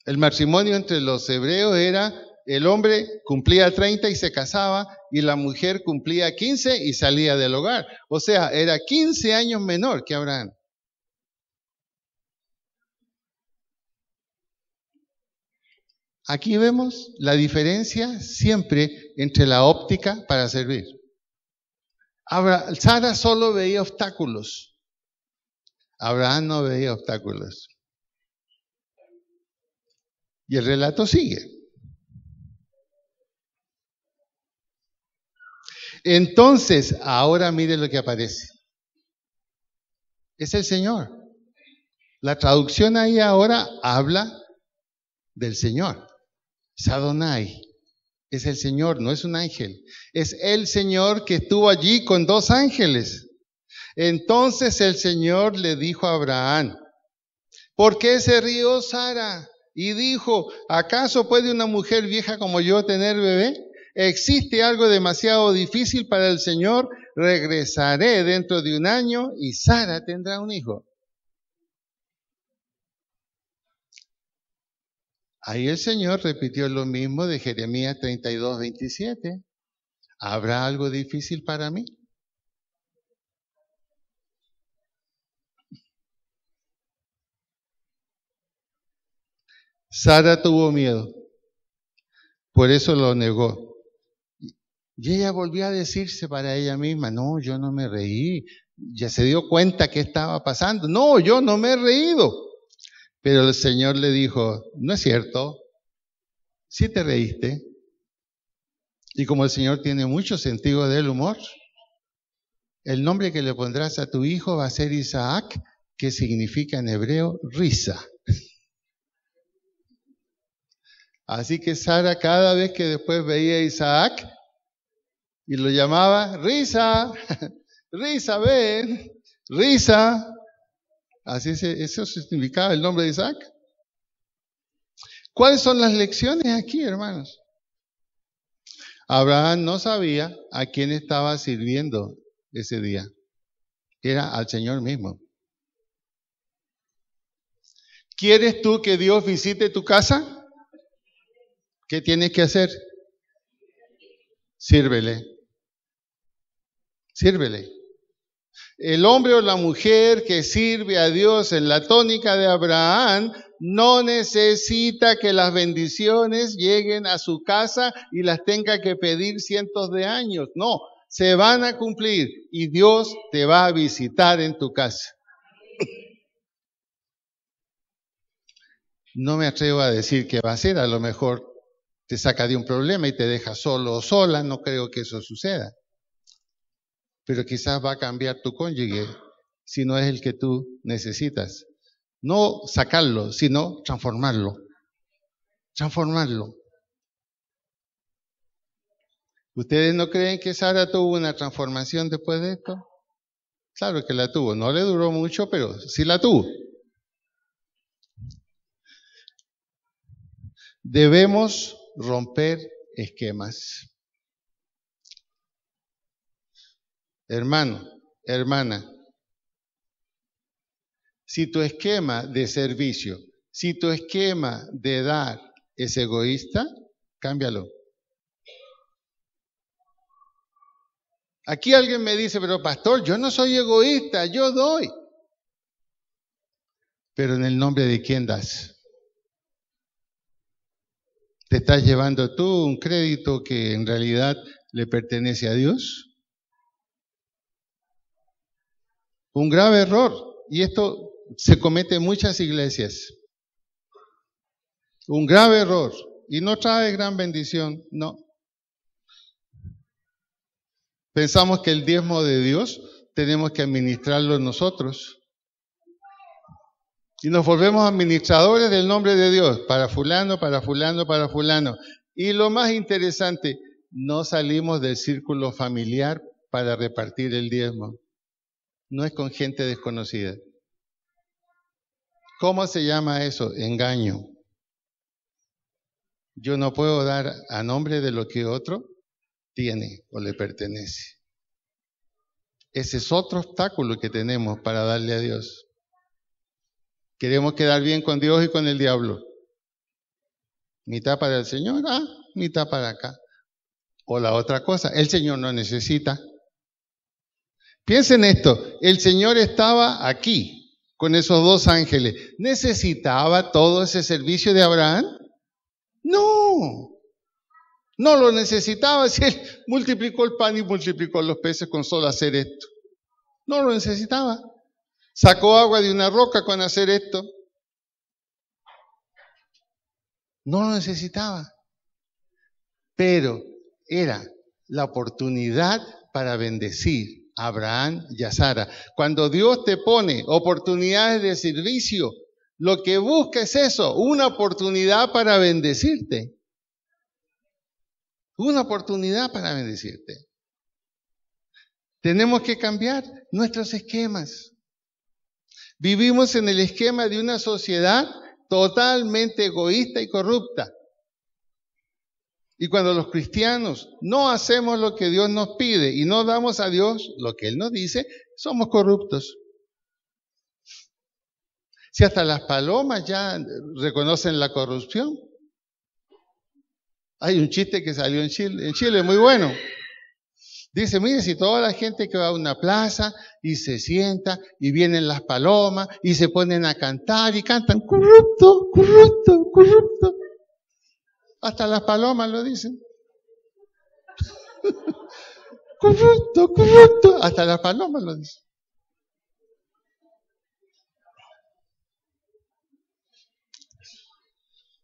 El matrimonio entre los hebreos era, el hombre cumplía 30 y se casaba, y la mujer cumplía 15 y salía del hogar. O sea, era 15 años menor que Abraham. Aquí vemos la diferencia siempre entre la óptica para servir. Sara solo veía obstáculos. Abraham no veía obstáculos. Y el relato sigue. Entonces, ahora mire lo que aparece. Es el Señor. La traducción ahí ahora habla del Señor. Sadonai. Es el Señor, no es un ángel. Es el Señor que estuvo allí con dos ángeles. Entonces el Señor le dijo a Abraham, ¿por qué se rió Sara? Y dijo, ¿acaso puede una mujer vieja como yo tener bebé? ¿Existe algo demasiado difícil para el Señor? Regresaré dentro de un año y Sara tendrá un hijo. Ahí el Señor repitió lo mismo de Jeremías 32:27. ¿Habrá algo difícil para mí? Sara tuvo miedo, por eso lo negó. Y ella volvió a decirse para ella misma, no, yo no me reí. Ya se dio cuenta que estaba pasando. No, yo no me he reído. Pero el Señor le dijo, no es cierto, sí te reíste. Y como el Señor tiene mucho sentido del humor, el nombre que le pondrás a tu hijo va a ser Isaac, que significa en hebreo risa. Así que Sara cada vez que después veía a Isaac y lo llamaba, risa, risa, ven, risa. Así eso significaba el nombre de Isaac. ¿Cuáles son las lecciones aquí, hermanos? Abraham no sabía a quién estaba sirviendo ese día. Era al Señor mismo. ¿Quieres tú que Dios visite tu casa? ¿Qué tienes que hacer? Sírvele. Sírvele. El hombre o la mujer que sirve a Dios en la tónica de Abraham no necesita que las bendiciones lleguen a su casa y las tenga que pedir cientos de años. No, se van a cumplir y Dios te va a visitar en tu casa. No me atrevo a decir qué va a ser, a lo mejor te saca de un problema y te deja solo o sola, no creo que eso suceda. Pero quizás va a cambiar tu cónyuge si no es el que tú necesitas. No sacarlo, sino transformarlo. Transformarlo. ¿Ustedes no creen que Sara tuvo una transformación después de esto? Claro que la tuvo. No le duró mucho, pero sí la tuvo. Debemos romper esquemas. Hermano, hermana, si tu esquema de servicio, si tu esquema de dar es egoísta, cámbialo. Aquí alguien me dice, pero pastor, yo no soy egoísta, yo doy. Pero ¿en el nombre de quién das? ¿Te estás llevando tú un crédito que en realidad le pertenece a Dios? Un grave error, y esto se comete en muchas iglesias. Un grave error, y no trae gran bendición, no. Pensamos que el diezmo de Dios tenemos que administrarlo nosotros. Y nos volvemos administradores del nombre de Dios, para fulano, para fulano, para fulano. Y lo más interesante, no salimos del círculo familiar para repartir el diezmo. No es con gente desconocida. ¿Cómo se llama eso? Engaño. Yo no puedo dar a nombre de lo que otro tiene o le pertenece. Ese es otro obstáculo que tenemos para darle a Dios. Queremos quedar bien con Dios y con el diablo. Mitad para el Señor, mitad para acá. O la otra cosa, el Señor no necesita. Piensen esto, el Señor estaba aquí con esos dos ángeles. ¿Necesitaba todo ese servicio de Abraham? No No lo necesitaba si él multiplicó el pan y multiplicó los peces con solo hacer esto. No lo necesitaba. Sacó agua de una roca con hacer esto. No lo necesitaba. Pero era la oportunidad para bendecir a Abraham y a Sara. Cuando Dios te pone oportunidades de servicio, lo que busca es eso, una oportunidad para bendecirte. Una oportunidad para bendecirte. Tenemos que cambiar nuestros esquemas. Vivimos en el esquema de una sociedad totalmente egoísta y corrupta. Y cuando los cristianos no hacemos lo que Dios nos pide y no damos a Dios lo que Él nos dice, somos corruptos. Si hasta las palomas ya reconocen la corrupción. Hay un chiste que salió en Chile muy bueno. Dice, mire, si toda la gente que va a una plaza y se sienta y vienen las palomas y se ponen a cantar y cantan, corrupto, corrupto, corrupto. Hasta las palomas lo dicen. Corrupto, corrupto. Hasta las palomas lo dicen.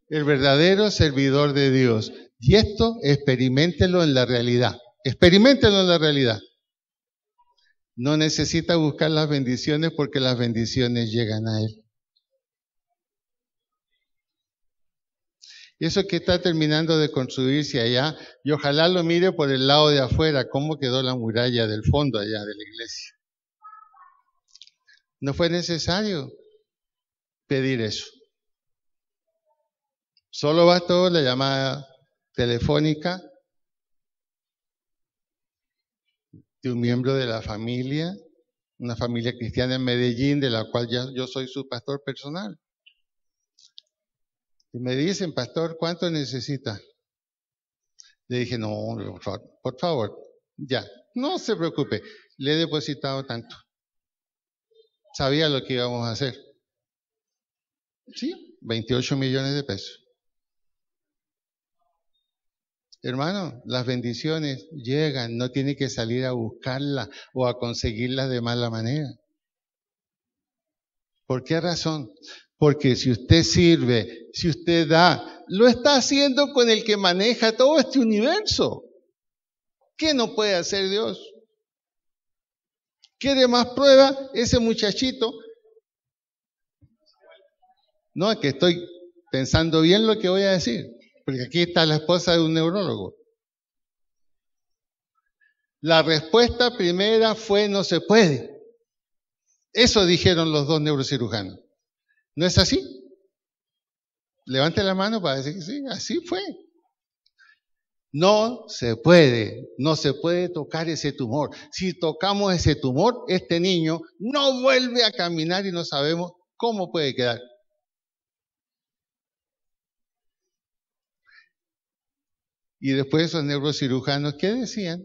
El verdadero servidor de Dios. Y esto, experiméntelo en la realidad. Experiméntelo en la realidad. No necesita buscar las bendiciones porque las bendiciones llegan a Él. Eso que está terminando de construirse allá, y ojalá lo mire por el lado de afuera, cómo quedó la muralla del fondo allá de la iglesia. No fue necesario pedir eso. Solo bastó la llamada telefónica de un miembro de la familia, una familia cristiana en Medellín, de la cual yo soy su pastor personal. Y me dicen, pastor, ¿cuánto necesita? Le dije, no, por favor, ya, no se preocupe, le he depositado tanto. Sabía lo que íbamos a hacer. Sí, 28 millones de pesos. Hermano, las bendiciones llegan, no tiene que salir a buscarlas o a conseguirlas de mala manera. ¿Por qué razón? Porque si usted sirve, si usted da, lo está haciendo con el que maneja todo este universo. ¿Qué no puede hacer Dios? ¿Quiere más prueba? Ese muchachito. No, es que estoy pensando bien lo que voy a decir, porque aquí está la esposa de un neurólogo. La respuesta primera fue no se puede. Eso dijeron los dos neurocirujanos. ¿No es así? Levante la mano para decir que sí, así fue. No se puede tocar ese tumor. Si tocamos ese tumor, este niño no vuelve a caminar y no sabemos cómo puede quedar. Y después esos neurocirujanos, ¿qué decían?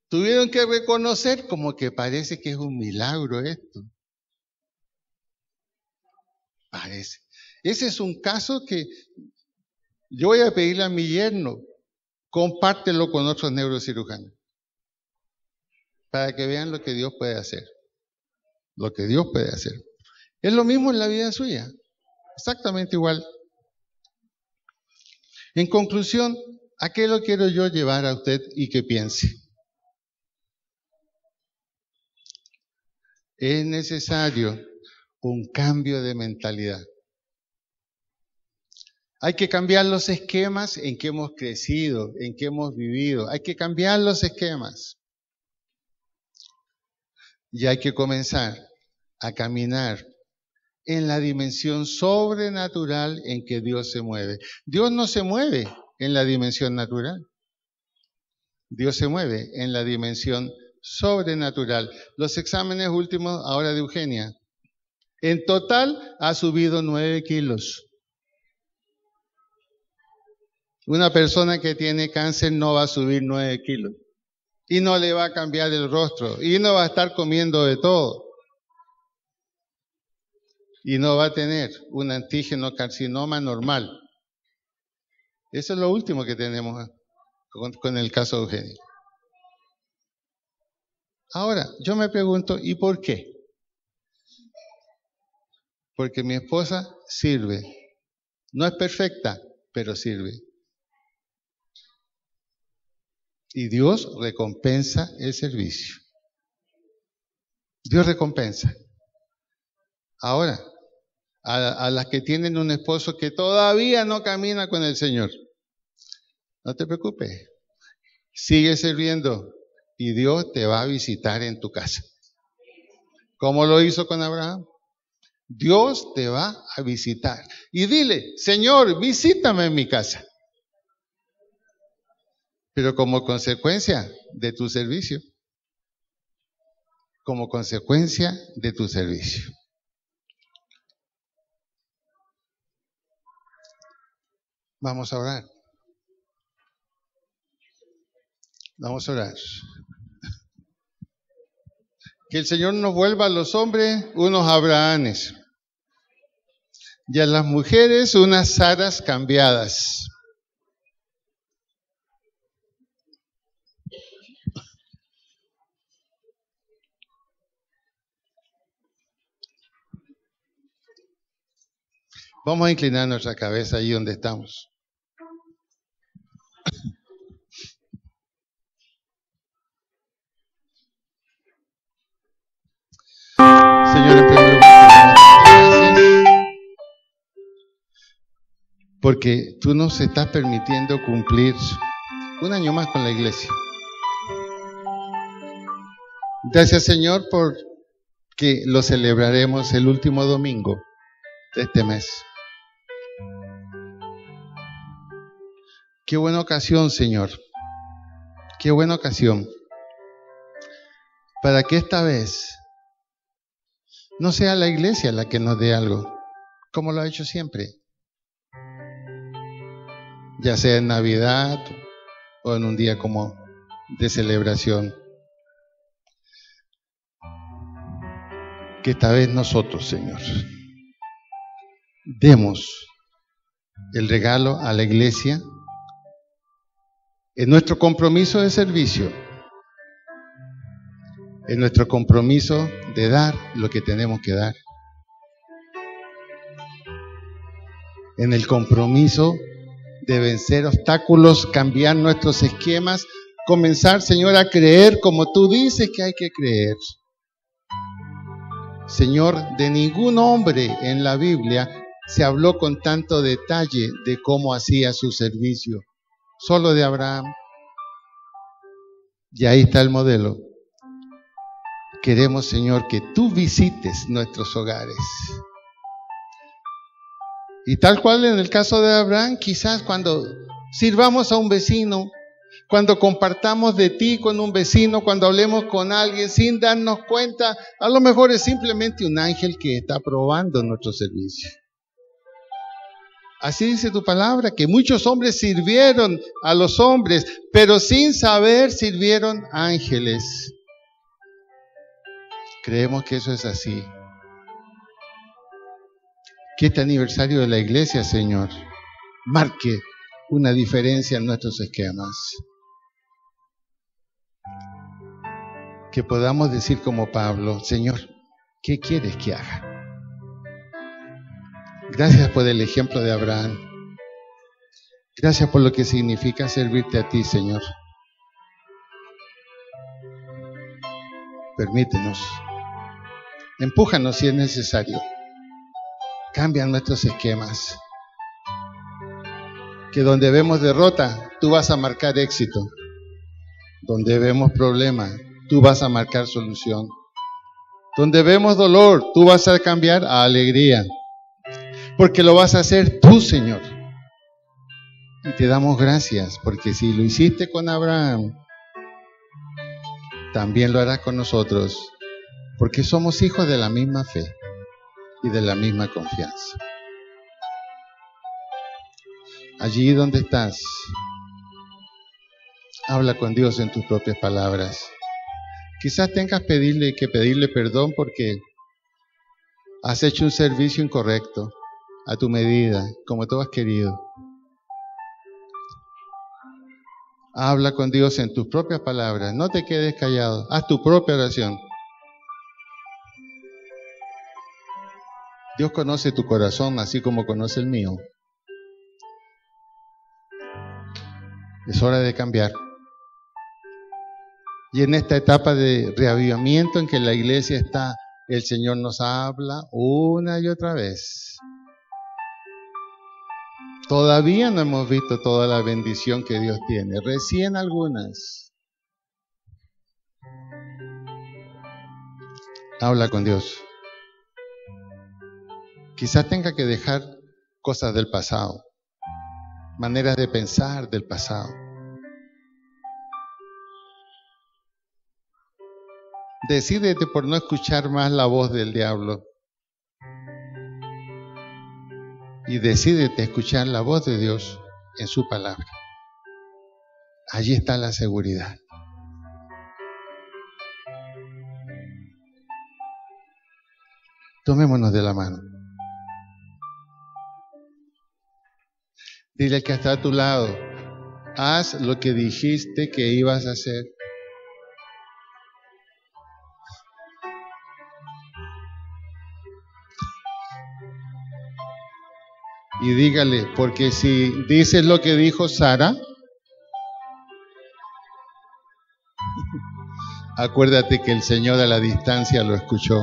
Tuvieron que reconocer como que parece que es un milagro esto. Parece. Ese es un caso que yo voy a pedirle a mi yerno, compártelo con otros neurocirujanos, para que vean lo que Dios puede hacer. Lo que Dios puede hacer. Es lo mismo en la vida suya, exactamente igual. En conclusión, ¿a qué lo quiero yo llevar a usted y que piense? Es necesario un cambio de mentalidad. Hay que cambiar los esquemas en que hemos crecido, en que hemos vivido. Hay que cambiar los esquemas. Y hay que comenzar a caminar en la dimensión sobrenatural en que Dios se mueve. Dios no se mueve en la dimensión natural. Dios se mueve en la dimensión sobrenatural. Los exámenes últimos ahora de Eugenia. En total ha subido 9 kilos. Una persona que tiene cáncer no va a subir 9 kilos. Y no le va a cambiar el rostro. Y no va a estar comiendo de todo. y no va a tener un antígeno carcinoma normal. Eso es lo último que tenemos con el caso de Eugenio. Ahora, yo me pregunto, ¿y por qué? Porque mi esposa sirve. No es perfecta, pero sirve. Y Dios recompensa el servicio. Dios recompensa. Ahora, a las que tienen un esposo que todavía no camina con el Señor, no te preocupes. Sigue sirviendo y Dios te va a visitar en tu casa. ¿Cómo lo hizo con Abraham? Dios te va a visitar. Y dile, Señor, visítame en mi casa. Pero como consecuencia de tu servicio. Como consecuencia de tu servicio. Vamos a orar. Vamos a orar. Que el Señor nos vuelva a los hombres unos Abrahames y a las mujeres unas Saras cambiadas. Vamos a inclinar nuestra cabeza ahí donde estamos. Señor, en primer lugar, gracias porque tú nos estás permitiendo cumplir un año más con la iglesia. Gracias, Señor, por que lo celebraremos el último domingo de este mes. Qué buena ocasión, Señor. Qué buena ocasión para que esta vez no sea la iglesia la que nos dé algo, como lo ha hecho siempre, ya sea en Navidad o en un día como de celebración. Que esta vez nosotros, Señor, demos el regalo a la iglesia en nuestro compromiso de servicio, en nuestro compromiso de dar lo que tenemos que dar, en el compromiso de vencer obstáculos, cambiar nuestros esquemas, comenzar, Señor, a creer como tú dices que hay que creer. Señor, de ningún hombre en la Biblia se habló con tanto detalle de cómo hacía su servicio, solo de Abraham. Y ahí está el modelo. Queremos, Señor, que tú visites nuestros hogares. Y tal cual en el caso de Abraham, quizás cuando sirvamos a un vecino, cuando compartamos de ti con un vecino, cuando hablemos con alguien sin darnos cuenta, a lo mejor es simplemente un ángel que está probando nuestro servicio. Así dice tu palabra, que muchos hombres sirvieron a los hombres, pero sin saber sirvieron ángeles. Creemos que eso es así. Que este aniversario de la iglesia, Señor, marque una diferencia en nuestros esquemas. Que podamos decir como Pablo, Señor, ¿qué quieres que haga? Gracias por el ejemplo de Abraham. Gracias por lo que significa servirte a ti, Señor. Permítenos. Empújanos si es necesario. Cambia nuestros esquemas. Que donde vemos derrota, tú vas a marcar éxito. Donde vemos problema, tú vas a marcar solución. Donde vemos dolor, tú vas a cambiar a alegría. Porque lo vas a hacer tú, Señor. Y te damos gracias, porque si lo hiciste con Abraham, también lo harás con nosotros. Porque somos hijos de la misma fe y de la misma confianza. Allí donde estás, habla con Dios en tus propias palabras. Quizás tengas que pedirle perdón porque has hecho un servicio incorrecto, a tu medida, como tú has querido. Habla con Dios en tus propias palabras, no te quedes callado, haz tu propia oración. Dios conoce tu corazón así como conoce el mío. Es hora de cambiar. Y en esta etapa de reavivamiento en que la iglesia está, el Señor nos habla una y otra vez. Todavía no hemos visto toda la bendición que Dios tiene, recién algunas. Habla con Dios. Quizás tenga que dejar cosas del pasado, maneras de pensar del pasado. Decídete por no escuchar más la voz del diablo. Y decídete escuchar la voz de Dios en su palabra. Allí está la seguridad. Tomémonos de la mano. Dile al que está a tu lado, haz lo que dijiste que ibas a hacer. Y dígale, porque si dices lo que dijo Sara, acuérdate que el Señor a la distancia lo escuchó.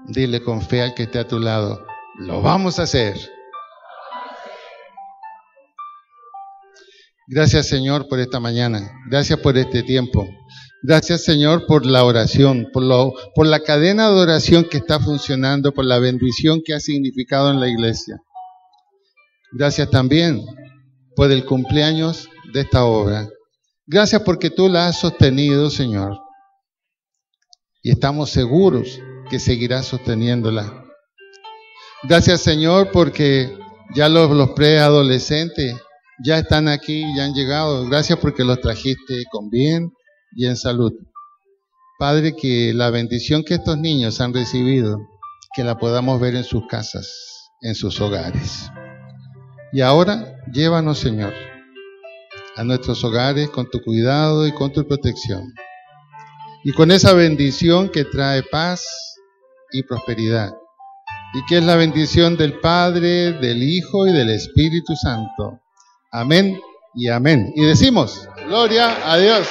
Dile con fe al que esté a tu lado, lo vamos a hacer. Gracias, Señor, por esta mañana. Gracias por este tiempo. Gracias, Señor, por la oración, por la cadena de oración que está funcionando, por la bendición que ha significado en la iglesia. Gracias también por el cumpleaños de esta obra. Gracias porque tú la has sostenido, Señor. Y estamos seguros que seguirás sosteniéndola. Gracias, Señor, porque ya los preadolescentes ya están aquí, ya han llegado. Gracias porque los trajiste con bien y en salud. Padre, que la bendición que estos niños han recibido, que la podamos ver en sus casas, en sus hogares. Y ahora, llévanos, Señor, a nuestros hogares con tu cuidado y con tu protección. Y con esa bendición que trae paz y prosperidad. Y que es la bendición del Padre, del Hijo y del Espíritu Santo. Amén y amén. Y decimos, gloria a Dios.